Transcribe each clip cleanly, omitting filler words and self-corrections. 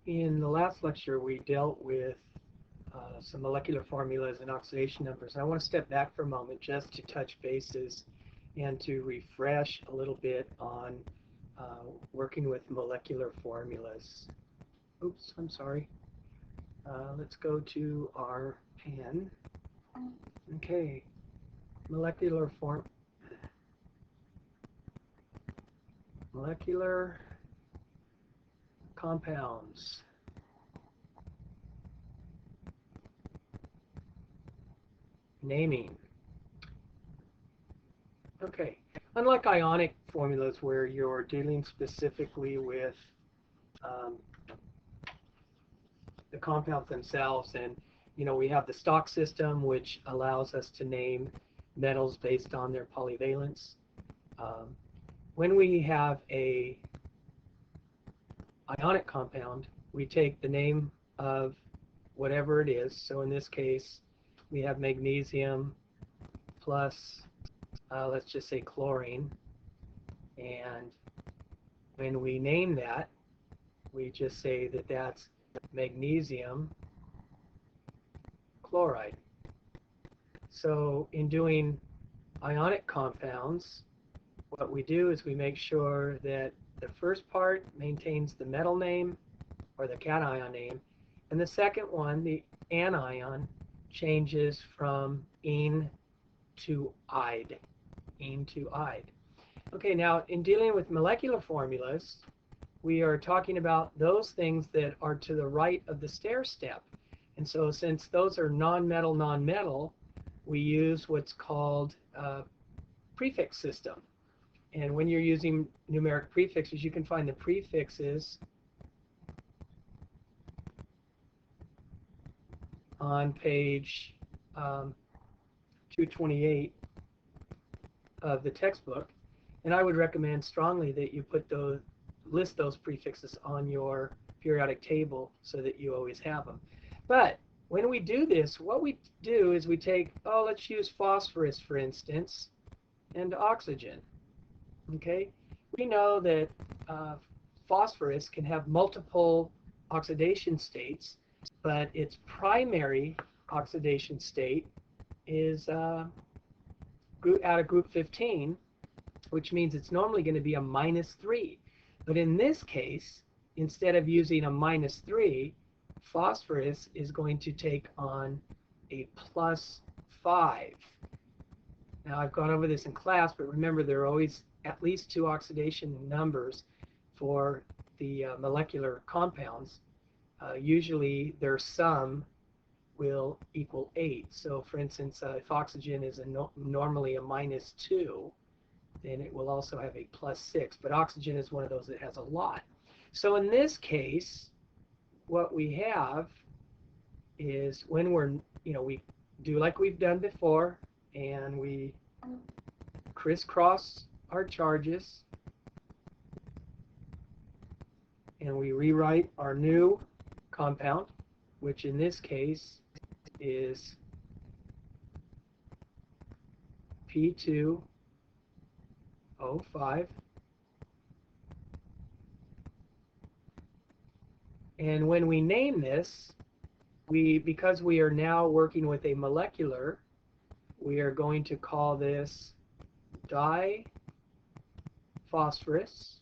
In the last lecture, we dealt with some molecular formulas and oxidation numbers. And I want to step back for a moment just to touch bases and to refresh a little bit on working with molecular formulas. Oops, I'm sorry. Let's go to our pen. Okay, molecular compounds. Naming. Okay, unlike ionic formulas where you're dealing specifically with the compounds themselves, and we have the stock system, which allows us to name metals based on their polyvalence. When we have a ionic compound, we take the name of whatever it is. So in this case, we have magnesium plus, let's just say chlorine. And when we name that, we just say that that's magnesium chloride. So in doing ionic compounds, what we do is we make sure that the first part maintains the metal name or the cation name, and the second one, the anion, changes from "-ine" to "-ide", "-ine" to "-ide". Okay, now in dealing with molecular formulas, we are talking about those things that are to the right of the stair step. And so since those are non-metal, we use what's called a prefix system. And when you're using numeric prefixes, you can find the prefixes on page 228 of the textbook. And I would recommend strongly that you list those prefixes on your periodic table so that you always have them. But when we do this, what we do is we take, let's use phosphorus, for instance, and oxygen. Okay, we know that phosphorus can have multiple oxidation states, but its primary oxidation state is out of group 15, which means it's normally going to be a -3. But in this case, instead of using a -3, phosphorus is going to take on a +5. Now, I've gone over this in class, but remember, there are always at least 2 oxidation numbers for the molecular compounds. Usually, their sum will equal 8. So, for instance, if oxygen is normally a -2, then it will also have a +6. But oxygen is one of those that has a lot. So in this case, what we have is when we do like we've done before, and we crisscross our charges, and we rewrite our new compound, which in this case is P2O5. And when we name this, because we are now working with a molecular, we are going to call this diphosphorus.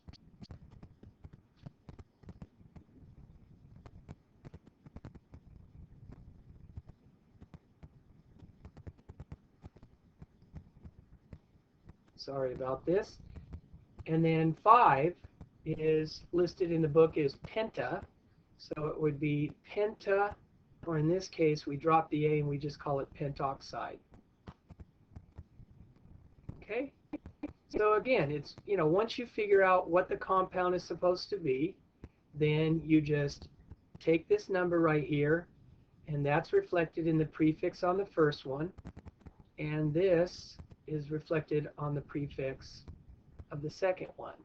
Sorry about this. And then 5 is listed in the book as penta. So it would be penta, or in this case, we drop the A and we just call it pentoxide. Okay? So again, it's, once you figure out what the compound is supposed to be, then you just take this number right here, and that's reflected in the prefix on the first one, and this is reflected on the prefix of the second one.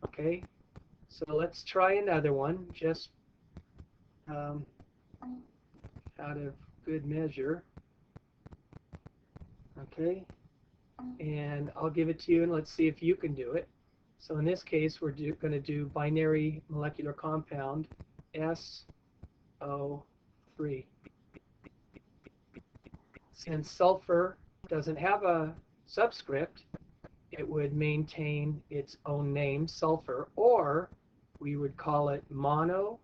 Okay? So let's try another one, just out of good measure. Okay? And I'll give it to you, and let's see if you can do it. So in this case, we're going to do binary molecular compound SO3. Since sulfur doesn't have a subscript, it would maintain its own name, sulfur, or we would call it monosulfur.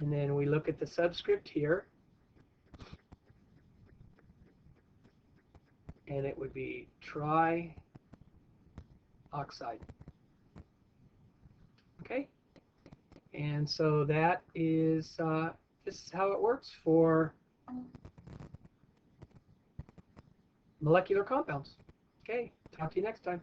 And then we look at the subscript here, and it would be trioxide. Okay? And so that is, this is how it works for molecular compounds. Okay, talk to you next time.